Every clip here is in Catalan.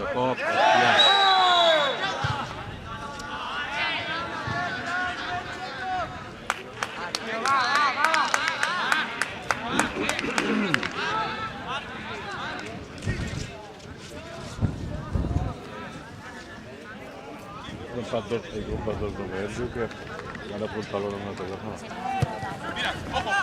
de cop, hòstia. Rompat dos només, diu que han apuntat l'hora una altra cosa. Mira, ojo!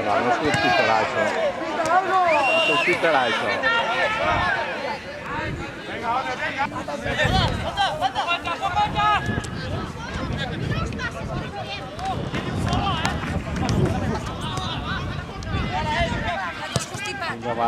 No es conquistarà això. No es conquistarà això. Vinga, va.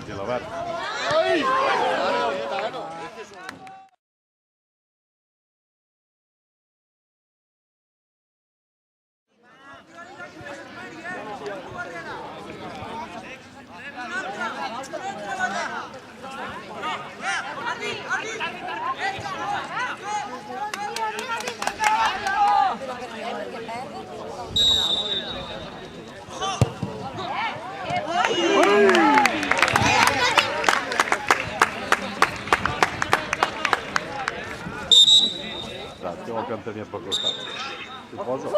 Gilabert. Que em tenia per costat. Suposo.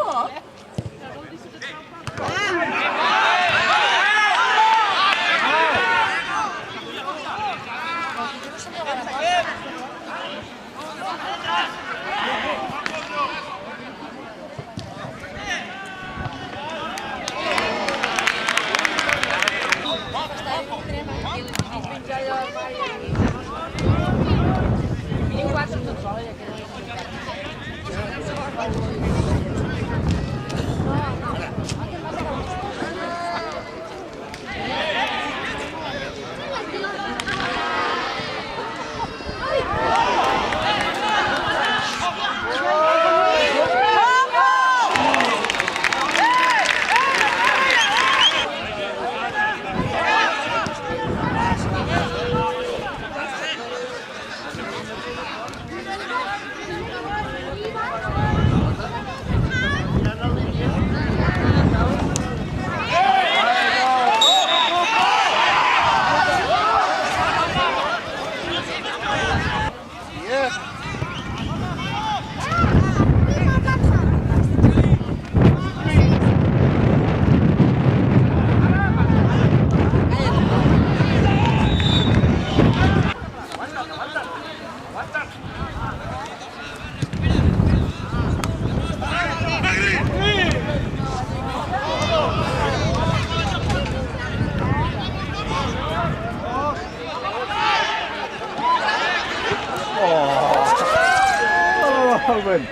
El vent.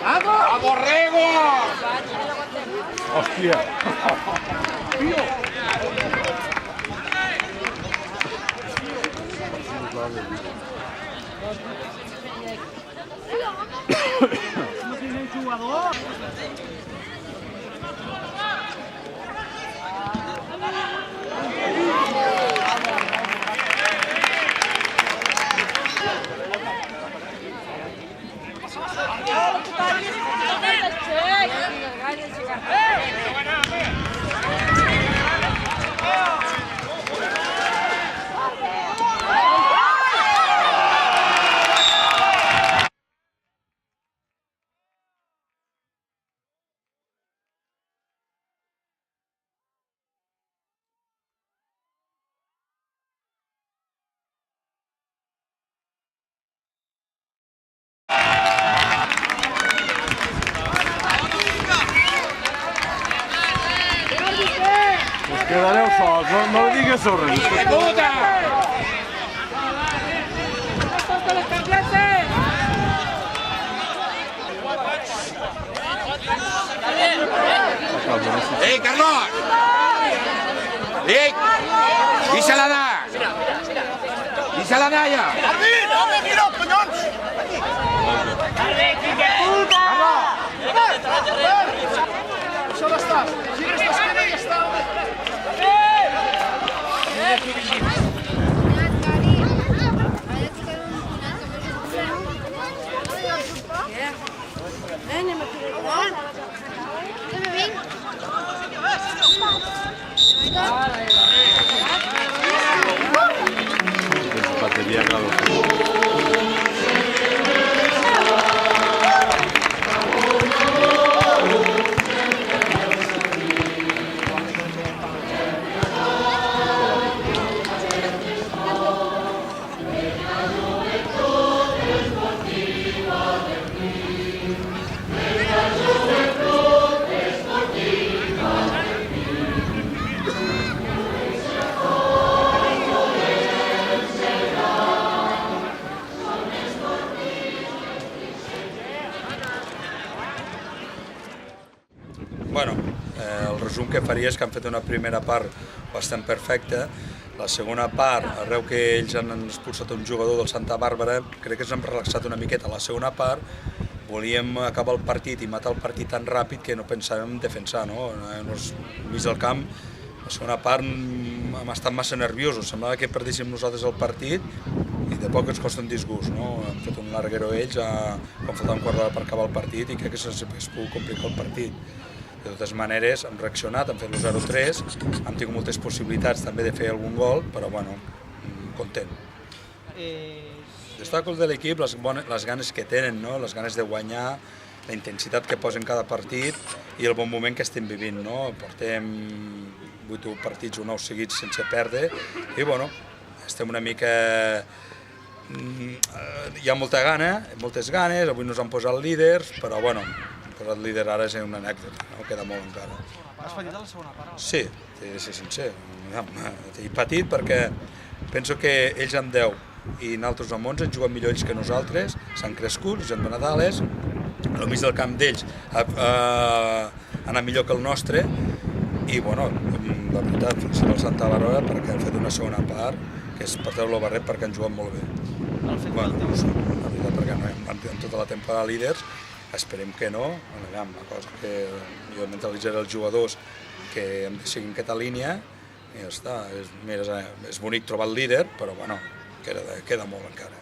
¡A borrego! Hòstia. Us quedareu sols, no li digues res. ¡Puta! ¡Ei, Carlos! ¡Ei! Deixa-la anar! Deixa-la anar, ja! Arvin, home, mira, collons! Això l'està. Gira esta esquena i està, home. Batería, claro. Bueno, el resum que faria és que han fet una primera part bastant perfecta. La segona part, arreu que ells han expulsat un jugador del Santa Bàrbara, crec que ens hem relaxat una miqueta. La segona part volíem acabar el partit i matar el partit tan ràpid que no pensàvem defensar, no? Mig del camp, la segona part hem estat massa nerviosos, semblava que perdéssim nosaltres el partit i de poc ens costa un disgust, no? Han fet un larguero ells quan faltava un quart d'hora per acabar el partit i crec que se'ns hauria pogut complicar el partit. De totes maneres, hem reaccionat, hem fet el 0-3, hem tingut moltes possibilitats també de fer algun gol, però bueno, content. Destaco el de l'equip, les ganes que tenen, no? Les ganes de guanyar, la intensitat que posen cada partit i el bon moment que estem vivint, no? Portem 8 partits o 9 seguits sense perdre i bueno, estem una mica... Hi ha moltes ganes, avui nos han posat líders, però bueno, posat líder ara és una anècdota, no? Queda molt encara. Has patit a la segona part? Sí, t'he de ser sincer. He patit perquè penso que ells amb 10 i nosaltres amb 11 han jugat millor ells que nosaltres, s'han crescut, ens han donat ales, al mig del camp d'ells ha anat millor que el nostre i bueno, la veritat, felicitar el Santa Bàrbara perquè han fet una segona part que és per treure el barret perquè han jugat molt bé. Bueno, no sé, la veritat perquè no hem tota la temporada líders. Esperem que no, una cosa que jo mentalitzaré els jugadors que hem de seguir en aquesta línia i ja està, és bonic trobar el líder, però bueno, queda molt encara.